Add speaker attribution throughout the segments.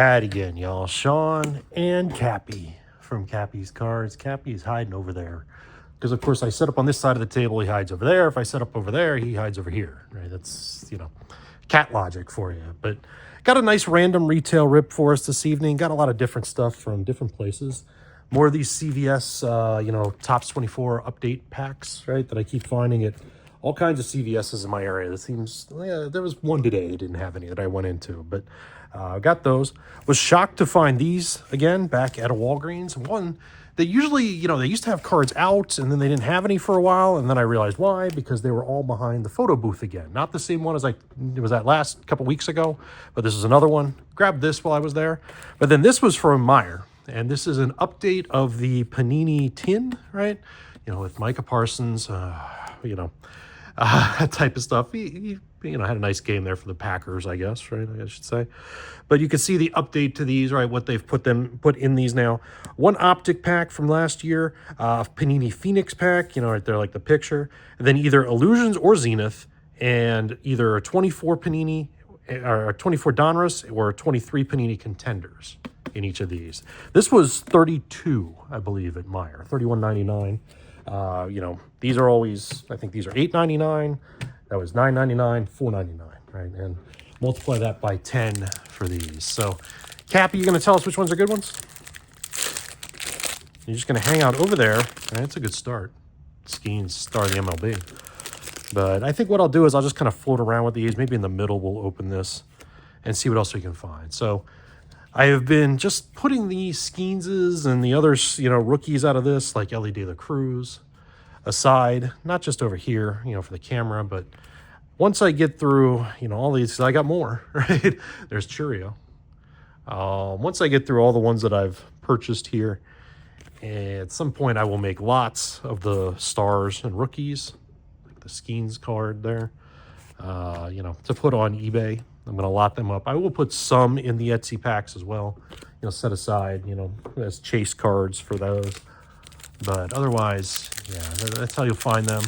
Speaker 1: At again, y'all. Sean and Kappi from Kappi's Cards. Kappi's hiding over there. Because, of course, I set up on this side of the table, he hides over there. If I set up over there, he hides over here. Right? That's, cat logic for you. But got a nice random retail rip for us this evening. Got a lot of different stuff from different places. More of these CVS, Tops 24 update packs, right, that I keep finding at all kinds of CVS's in my area. It seems, there was one today that didn't have any that I went into, but got those. Was shocked to find these again back at a Walgreens. One, they usually, they used to have cards out and then they didn't have any for a while. And then I realized why, because they were all behind the photo booth again. Not the same one as it was that last couple weeks ago, but this is another one. Grabbed this while I was there. But then this was from Meijer. And this is an update of the Panini tin, right? With Micah Parsons, that type of stuff. He had a nice game there for the Packers, I guess, right? I should say. But you can see the update to these, right? What they've put in these now. One optic pack from last year, Panini Phoenix pack, right there, like the picture. And then either Illusions or Zenith, and either a 24 Panini or 24 Donruss or 23 Panini Contenders in each of these. This was 32, I believe, at Meijer, $31.99. These are always, I think these are $8.99. That was $9.99, $4.99, right? And multiply that by 10 for these. So, Kappi, you going to tell us which ones are good ones? You're just going to hang out over there. Right? That's a good start. Skeens star of the MLB. But I think what I'll do is I'll just kind of float around with these. Maybe in the middle we'll open this and see what else we can find. So, I have been just putting the Skeenses and the other, rookies out of this, like Ellie De La Cruz, aside. Not just over here, for the camera, but once I get through, all these, I got more, right? There's Churio. Once I get through all the ones that I've purchased here, at some point I will make lots of the stars and rookies, like the Skeens card there, to put on eBay. I'm going to lot them up. I will put some in the Etsy packs as well, set aside, as chase cards for those. But otherwise, that's how you'll find them.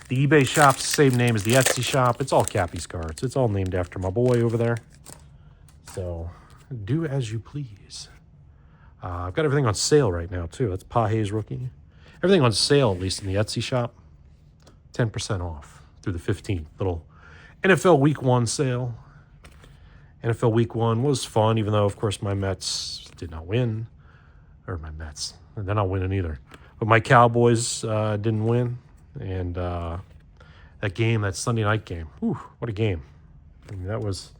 Speaker 1: The eBay shop's the same name as the Etsy shop. It's all Kappi's Cards. It's all named after my boy over there. So do as you please. I've got everything on sale right now, too. That's Page's rookie. Everything on sale, at least in the Etsy shop. 10% off through the 15th. Little NFL Week 1 sale. NFL Week 1 was fun, even though, of course, my Mets did not win. Or my Mets. They're not winning either. But my Cowboys didn't win. And that Sunday night game, whew, what a game. I mean, that was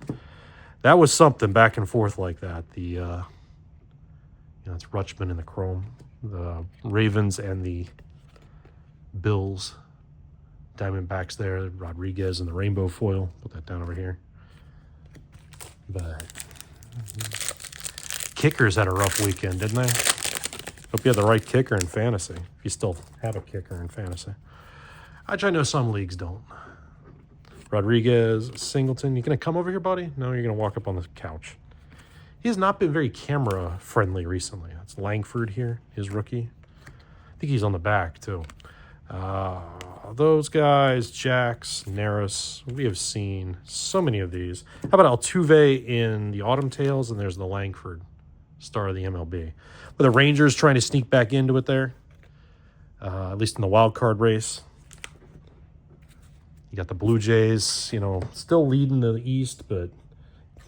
Speaker 1: something back and forth like that. It's Rutschman and the Chrome. The Ravens and the Bills. Diamondbacks there. Rodriguez and the rainbow foil. Put that down over here. But kickers had a rough weekend, didn't they? Hope you had the right kicker in fantasy. If you still have a kicker in fantasy. Which I know some leagues don't. Rodriguez, Singleton. You going to come over here, buddy? No, you're going to walk up on the couch. He has not been very camera-friendly recently. That's Langford here, his rookie. I think he's on the back, too. Those guys, Jax, Neris, we have seen so many of these. How about Altuve in the Autumn Tales? And there's the Langford, star of the MLB. But the Rangers trying to sneak back into it there, at least in the wild card race. You got the Blue Jays, still leading the East, but,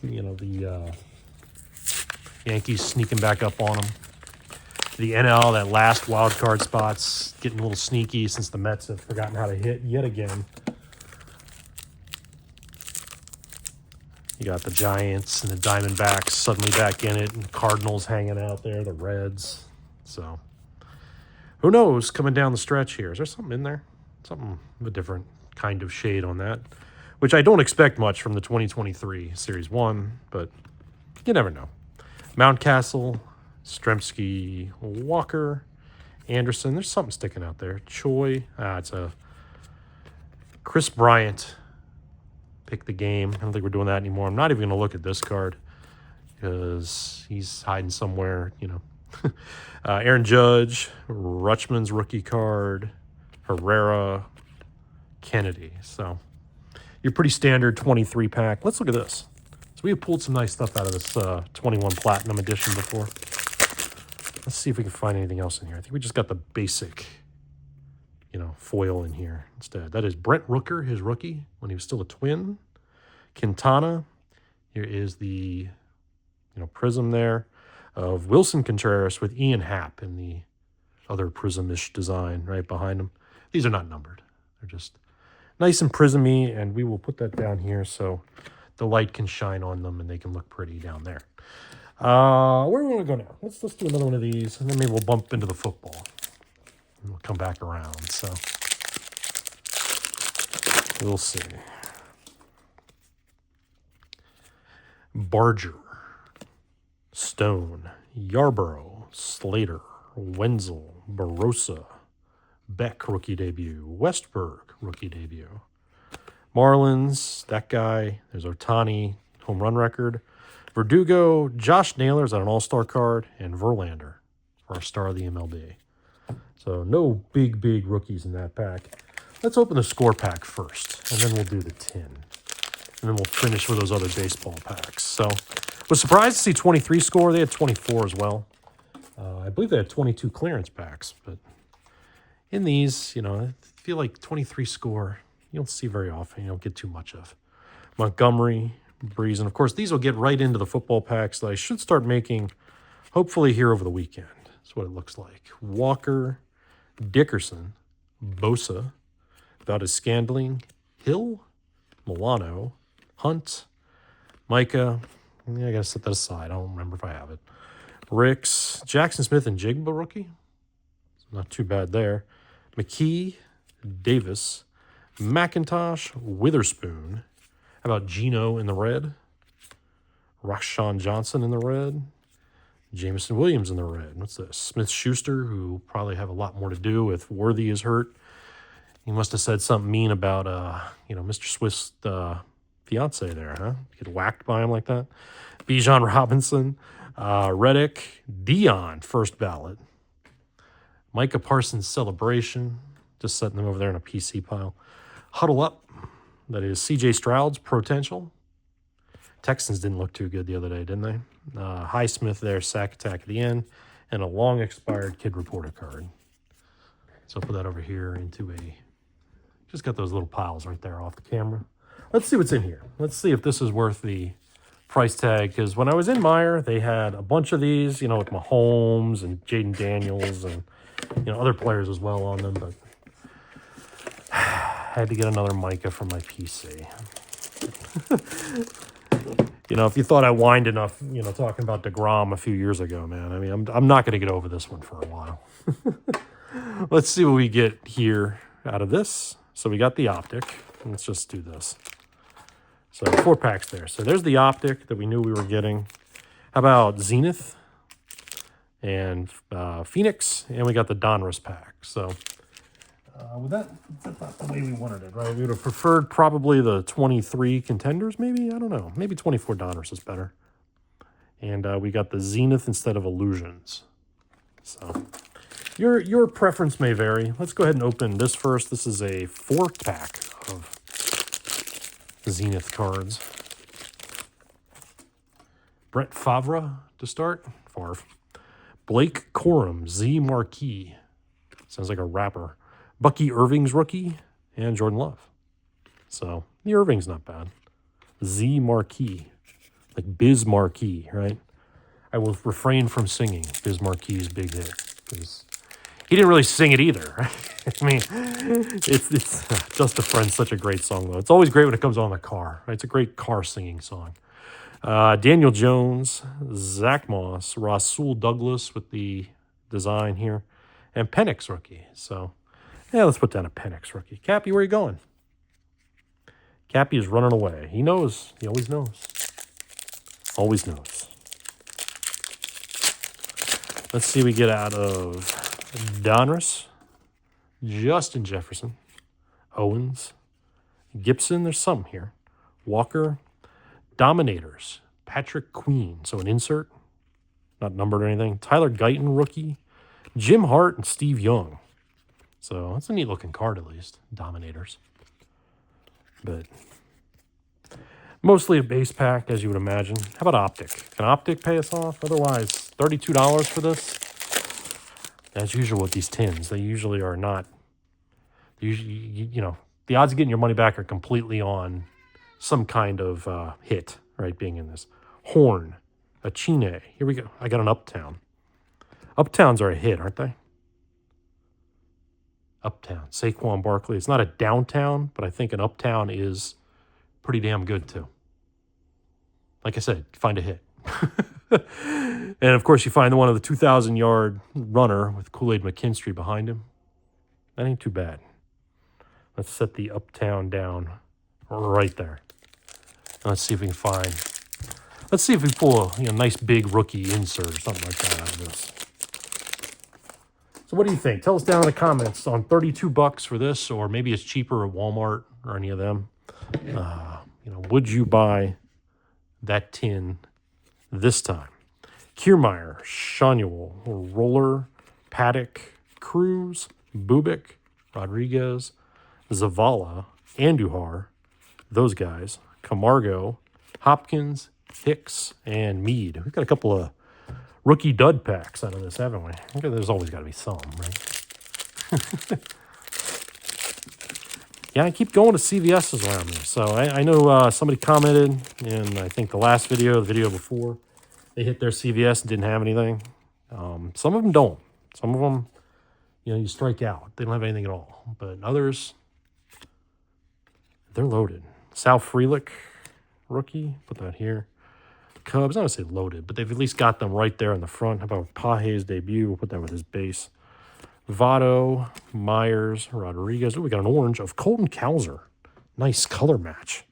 Speaker 1: the Yankees sneaking back up on them. The NL, that last wild card spot's getting a little sneaky since the Mets have forgotten how to hit yet again. You got the Giants and the Diamondbacks suddenly back in it, and Cardinals hanging out there, the Reds. So, who knows coming down the stretch here? Is there something in there? Something of a different kind of shade on that, which I don't expect much from the 2023 Series 1, but you never know. Mountcastle, Stremski, Walker, Anderson. There's something sticking out there. Choi. It's a Chris Bryant. Pick the game. I don't think we're doing that anymore. I'm not even going to look at this card because he's hiding somewhere, Aaron Judge, Rutschman's rookie card, Herrera, Kennedy. So your pretty standard 23 pack. Let's look at this. So we have pulled some nice stuff out of this 21 Platinum Edition before. Let's see if we can find anything else in here. I think we just got the basic, you know, foil in here instead. That is Brent Rooker, his rookie, when he was still a Twin. Quintana. Here is the, you know, prism there of Wilson Contreras with Ian Happ in the other prism-ish design right behind him. These are not numbered. They're just nice and prismy, and we will put that down here so the light can shine on them and they can look pretty down there. Where do we want to go now? Let's do another one of these, and then maybe we'll bump into the football. And we'll come back around, so we'll see. Barger, Stone, Yarborough, Slater, Wenzel, Barossa, Beck, rookie debut, Westberg, rookie debut, Marlins, that guy, there's Otani, home run record, Verdugo, Josh Naylor's on an all-star card, and Verlander for our star of the MLB. So no big rookies in that pack. Let's open the score pack first, and then we'll do the tin. And then we'll finish with those other baseball packs. So was surprised to see 23 score. They had 24 as well. I believe they had 22 clearance packs. But in these, you know, I feel like 23 score, you don't see very often. You don't get too much of. Montgomery, Breeze. And, of course, these will get right into the football packs that I should start making hopefully here over the weekend. That's what it looks like. Walker, Dickerson, Bosa, Valdez Scandling, Hill, Milano, Hunt, Micah. Yeah, I got to set that aside. I don't remember if I have it. Ricks, Jackson Smith and Jigba rookie. Not too bad there. McKee, Davis, McIntosh, Witherspoon. How about Gino in the red? Rashawn Johnson in the red. Jameson Williams in the red. What's this? Smith-Schuster, who probably have a lot more to do if Worthy is hurt. He must have said something mean about, you know, Mr. Swift's fiance there, huh? Get whacked by him like that. Bijan Robinson, Reddick, Dion, first ballot. Micah Parsons celebration. Just setting them over there in a PC pile. Huddle up. That is CJ Stroud's potential. Texans didn't look too good the other day, didn't they? Highsmith there, sack attack at the end, and a long expired kid reporter card. So I'll put that over here into a, just got those little piles right there off the camera. Let's see what's in here. Let's see if this is worth the price tag, because when I was in Meijer, they had a bunch of these, you know, with Mahomes and Jaden Daniels and, you know, other players as well on them, but I had to get another Micah for my PC. You know, if you thought I whined enough, you know, talking about DeGrom a few years ago, man, I mean, I'm not going to get over this one for a while. Let's see what we get here out of this. So we got the optic. Let's just do this. So 4 packs there. So there's the optic that we knew we were getting. How about Zenith and Phoenix? And we got the Donruss pack. So with that's not the way we wanted it, right? We would have preferred probably the 23 contenders, maybe? I don't know. Maybe 24 Donruss is better. And we got the Zenith instead of Illusions. So your preference may vary. Let's go ahead and open this first. This is a 4-pack of Zenith cards. Brett Favre to start. Favre. Blake Corum, Z Marquis. Sounds like a rapper. Bucky Irving's rookie, and Jordan Love. So the Irving's not bad. Z Marquis, like Biz Marquis, right? I will refrain from singing Biz Marquis' big hit, because he didn't really sing it either, right? I mean, it's Just a Friend's such a great song, though. It's always great when it comes on in the car, right? It's a great car singing song. Daniel Jones, Zach Moss, Rasul Douglas with the design here, and Penix rookie. So, yeah, let's put down a Penix rookie. Kappi, where are you going? Kappi is running away. He knows. He always knows. Always knows. Let's see what we get out of Donruss, Justin Jefferson, Owens, Gibson. There's some here. Walker, Dominators, Patrick Queen. So an insert, not numbered or anything. Tyler Guyton, rookie. Jim Hart and Steve Young. So that's a neat looking card, at least. Dominators. But Mostly a base pack, as you would imagine. How about Optic? Can Optic pay us off? Otherwise, $32 for this. As usual with these tins, they usually are not. Usually, you know, the odds of getting your money back are completely on some kind of hit, right? Being in this. Horn, a Chine. Here we go. I got an Uptown. Uptowns are a hit, aren't they? Uptown. Saquon Barkley. It's not a downtown, but I think an Uptown is pretty damn good too. Like I said, find a hit. And of course, you find the one of the 2,000-yard runner with Kool-Aid McKinstry behind him. That ain't too bad. Let's set the Uptown down right there. Let's see if we can find. Let's see if we pull a nice big rookie insert or something like that out of this. So what do you think? Tell us down in the comments on $32 for this, or maybe it's cheaper at Walmart or any of them. Would you buy that tin this time? Kiermaier, Shanuel, Roller, Paddock, Cruz, Bubik, Rodriguez, Zavala, Andujar, those guys, Camargo, Hopkins, Hicks, and Mead. We've got a couple of rookie dud packs out of this, haven't we? There's always got to be some, right? Yeah, I keep going to CVS's around me. So I know somebody commented in, I think, the last video, the video before, they hit their CVS and didn't have anything. Some of them don't. Some of them, you strike out. They don't have anything at all. But others, they're loaded. Sal Frelick, rookie. Put that here. Cubs, I don't say loaded, but they've at least got them right there in the front. How about Page's debut? We'll put that with his base. Votto, Myers, Rodriguez. Oh, we got an orange of Colton Cowser. Nice color match.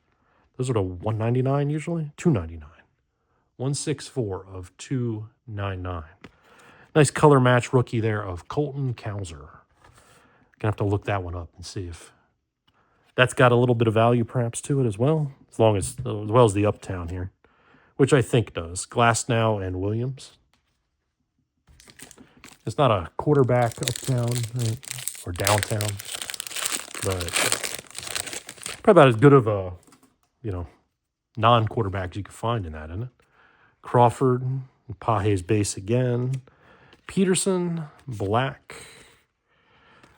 Speaker 1: Those are the $199 usually? $299. 164 of 299. Nice color match rookie there of Colton Cowser. Gonna have to look that one up and see if that's got a little bit of value perhaps to it as well. As well as the Uptown here, which I think does. Glasnow and Williams. It's not a quarterback Uptown, right? Or downtown, but probably about as good of a, non-quarterback as you can find in that, isn't it? Crawford, Page's base again. Peterson, Black,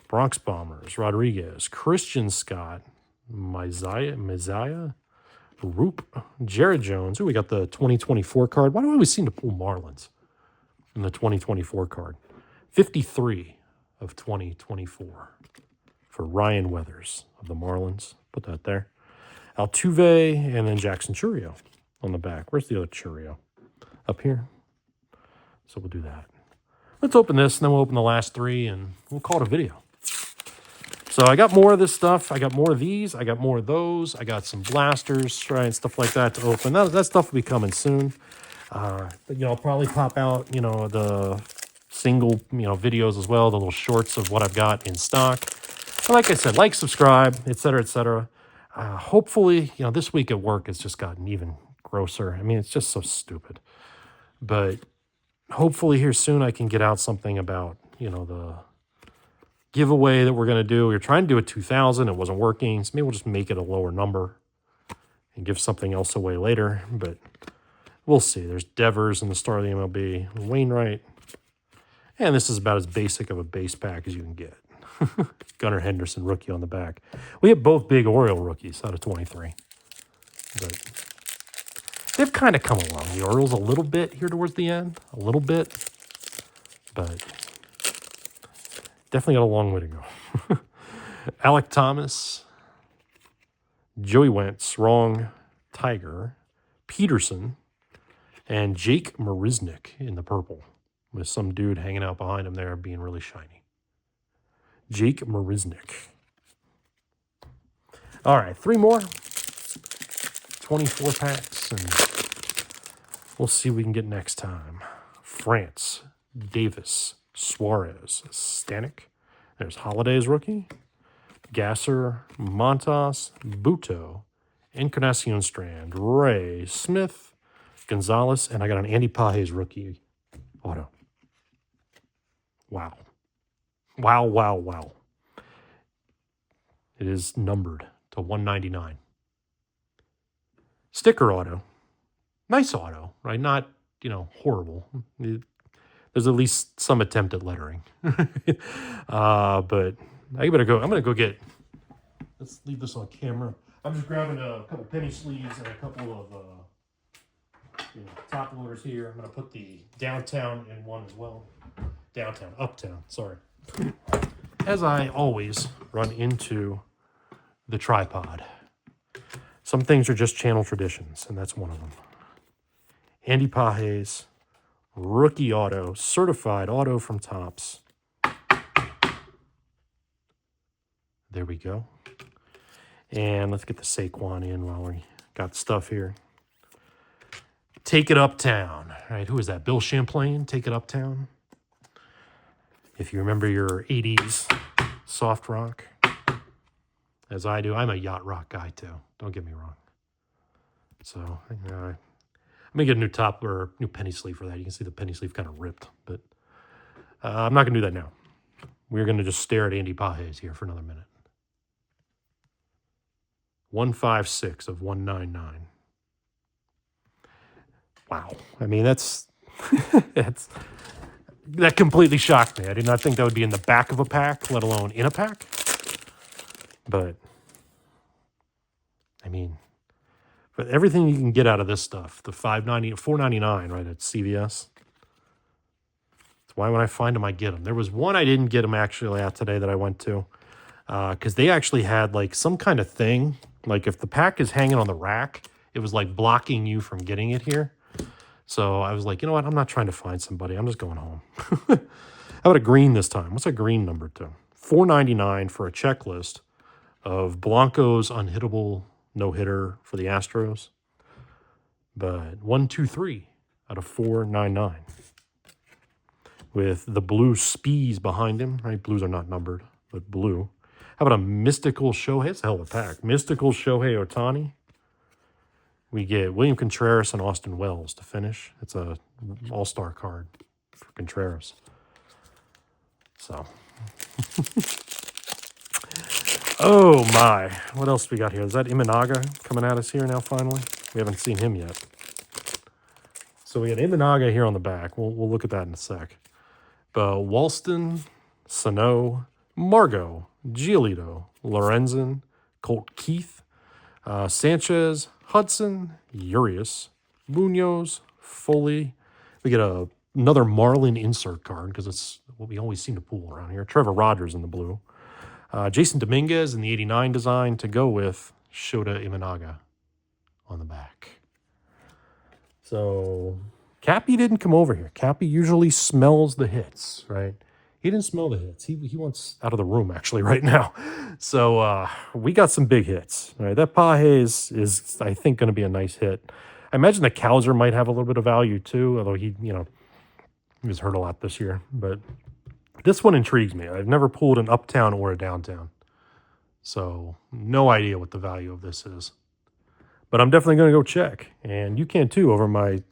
Speaker 1: Bronx Bombers, Rodriguez, Christian Scott, Messiah, Roop, Jared Jones. Oh, we got the 2024 card. Why do I always seem to pull Marlins in the 2024 card? 53 of 2024 for Ryan Weathers of the Marlins. Put that there. Altuve and then Jackson Churio on the back. Where's the other Churio? Up here. So we'll do that. Let's open this, and then we'll open the last three, and we'll call it a video. So I got more of this stuff. I got more of these. I got more of those. I got some blasters, right, and stuff like that to open. That stuff will be coming soon. But, I'll probably pop out, the single, videos as well, the little shorts of what I've got in stock. But like I said, like, subscribe, et cetera, et cetera. Hopefully, this week at work has just gotten even grosser. I mean, it's just so stupid. But hopefully here soon I can get out something about, the giveaway that we're going to do. We were trying to do a 2,000. It wasn't working. So maybe we'll just make it a lower number and give something else away later. But we'll see. There's Devers in the start of the MLB. Wainwright. And this is about as basic of a base pack as you can get. Gunnar Henderson, rookie on the back. We have both big Oriole rookies out of 23. But they've kind of come along. The Orioles a little bit here towards the end. A little bit. But definitely got a long way to go. Alec Thomas. Joey Wentz. Wrong. Tiger. Peterson. And Jake Marisnick in the purple. With some dude hanging out behind him there being really shiny. Jake Marisnick. All right, 3 more. 24 packs, and we'll see what we can get next time. France, Davis, Suarez, Stanek. There's Holiday's rookie. Gasser, Montas, Buto, Encarnacion Strand, Ray, Smith, Gonzalez, and I got an Andy Pages rookie auto. Wow. Wow, wow, wow. It is numbered to 199. Sticker auto. Nice auto, right? Not, horrible. There's at least some attempt at lettering. But I'm gonna go get, let's leave this on camera. I'm just grabbing a couple penny sleeves and a couple of top loaders here. I'm gonna put the downtown in one as well. Uptown, sorry. As I always run into the tripod. Some things are just channel traditions, and that's one of them. Andy Pages, rookie auto, certified auto from Topps. There we go. And let's get the Saquon in while we got stuff here. Take It Uptown. All right, who is that? Bill Champlain, Take It Uptown. If you remember your 80s soft rock, as I do, I'm a yacht rock guy too. Don't get me wrong. So I'm gonna get a new top or new penny sleeve for that. You can see the penny sleeve kind of ripped, but I'm not gonna do that now. We're gonna just stare at Andy Pages here for another minute. 156 of 199. Wow. I mean, that's that completely shocked me. I did not think that would be in the back of a pack, let alone in a pack. But I mean, but everything you can get out of this stuff, the $4.99, right, at CVS. That's why when I find them, I get them. There was one I didn't get them actually at today that I went to, because they actually had like some kind of thing. Like if the pack is hanging on the rack, it was like blocking you from getting it here. So I was like, you know what? I'm not trying to find somebody. I'm just going home. How about a green this time? What's a green number to? $4.99 for a checklist of Blanco's unhittable no-hitter for the Astros. But 1, 2, 3 out of 4.99. With the blue Spees behind him, right? Blues are not numbered, but blue. How about a mystical Shohei? It's a hell of a pack. Mystical Shohei Ohtani. We get William Contreras and Austin Wells to finish. It's a all-star card for Contreras. So. Oh, my. What else we got here? Is that Imanaga coming at us here now, finally? We haven't seen him yet. So we got Imanaga here on the back. We'll look at that in a sec. But Walston, Sano, Margot, Giolito, Lorenzen, Colt Keith, Sanchez, Hudson, Urias, Munoz, Foley. We get another Marlin insert card because it's what we always seem to pull around here. Trevor Rogers in the blue. Jason Dominguez in the 89 design to go with Shota Imanaga on the back. So Kappi didn't come over here. Kappi usually smells the hits, right? He didn't smell the hits. He wants out of the room, actually, right now. So we got some big hits, right? That Pages is, I think, going to be a nice hit. I imagine the Cowser might have a little bit of value, too, although he was hurt a lot this year. But this one intrigues me. I've never pulled an uptown or a downtown. So no idea what the value of this is. But I'm definitely going to go check. And you can, too, over my,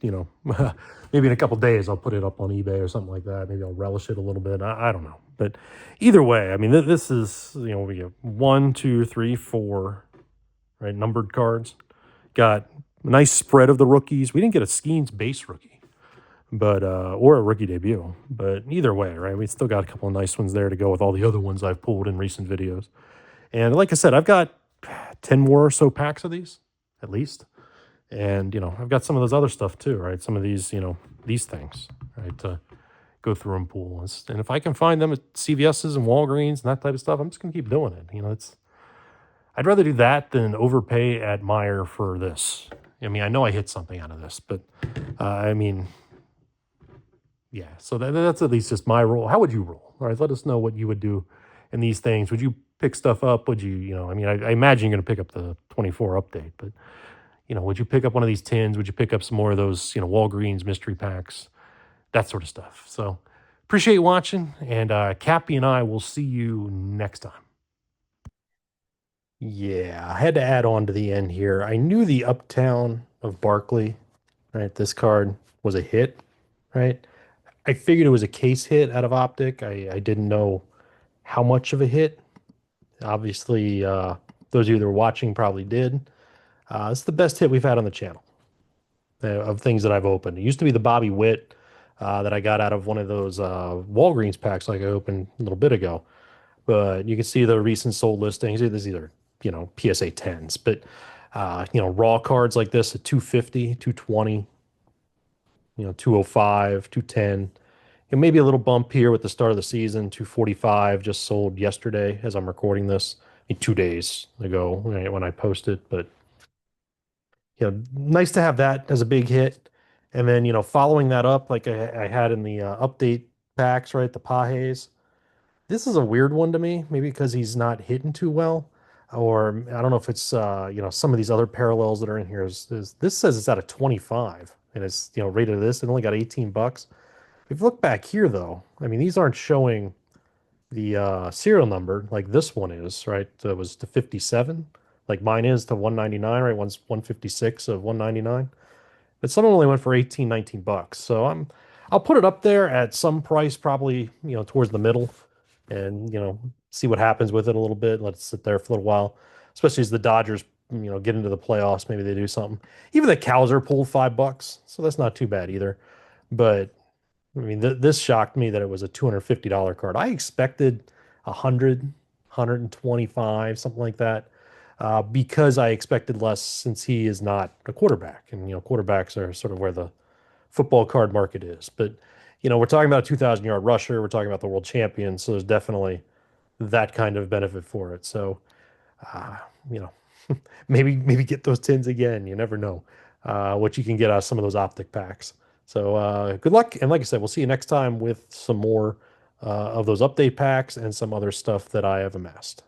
Speaker 1: maybe in a couple days I'll put it up on eBay or something like that. Maybe I'll relish it a little bit. I don't know. But either way, I mean, this is, we get 1, 2, 3, 4, right, numbered cards. Got a nice spread of the rookies. We didn't get a Skeens base rookie, but or a rookie debut. But either way, right, we still got a couple of nice ones there to go with all the other ones I've pulled in recent videos. And like I said, I've got 10 more or so packs of these, at least. And, I've got some of those other stuff too, right? Some of these, these things, right, to go through and pull. And if I can find them at CVS's and Walgreens and that type of stuff, I'm just going to keep doing it. I'd rather do that than overpay at Meijer for this. I mean, I know I hit something out of this, but, yeah. So that's at least just my role. How would you roll? All right, let us know what you would do in these things. Would you pick stuff up? Would you, I imagine you're going to pick up the 24 update, but, would you pick up one of these tins? Would you pick up some more of those, Walgreens mystery packs? That sort of stuff. So appreciate you watching, and Kappi and I will see you next time. Yeah, I had to add on to the end here. I knew the Uptown of Barkley, right? This card was a hit, right? I figured it was a case hit out of Optic. I didn't know how much of a hit. Obviously, those of you that were watching probably did. It's the best hit we've had on the channel of things that I've opened. It used to be the Bobby Witt that I got out of one of those Walgreens packs like I opened a little bit ago. But you can see the recent sold listings. These are, PSA 10s, but raw cards like this at 250, 220, 205, 210. And maybe a little bump here with the start of the season. 245 just sold yesterday as I'm recording this. I mean, 2 days ago when I posted. But nice to have that as a big hit. And then following that up like I had in the update packs, right? The Pajes. This is a weird one to me, maybe because he's not hitting too well, or I don't know if it's some of these other parallels that are in here is this says it's out of 25 and it's rated this. It only got 18 bucks. If you look back here though, I mean these aren't showing the serial number like this one is, right? That was to 57, like mine is to 199, right? One's 156 of 199. But some only went for 18, 19 bucks. So I'll put it up there at some price, probably, towards the middle and, see what happens with it a little bit. Let it sit there for a little while, especially as the Dodgers, get into the playoffs. Maybe they do something. Even the Cowser pulled $5, so that's not too bad either. But I mean, this shocked me that it was a $250 card. I expected 100, 125, something like that, because I expected less since he is not a quarterback. And, quarterbacks are sort of where the football card market is. But, we're talking about a 2,000-yard rusher. We're talking about the world champion. So there's definitely that kind of benefit for it. So, uh, you know, maybe get those tins again. You never know what you can get out of some of those optic packs. So good luck. And like I said, we'll see you next time with some more of those update packs and some other stuff that I have amassed.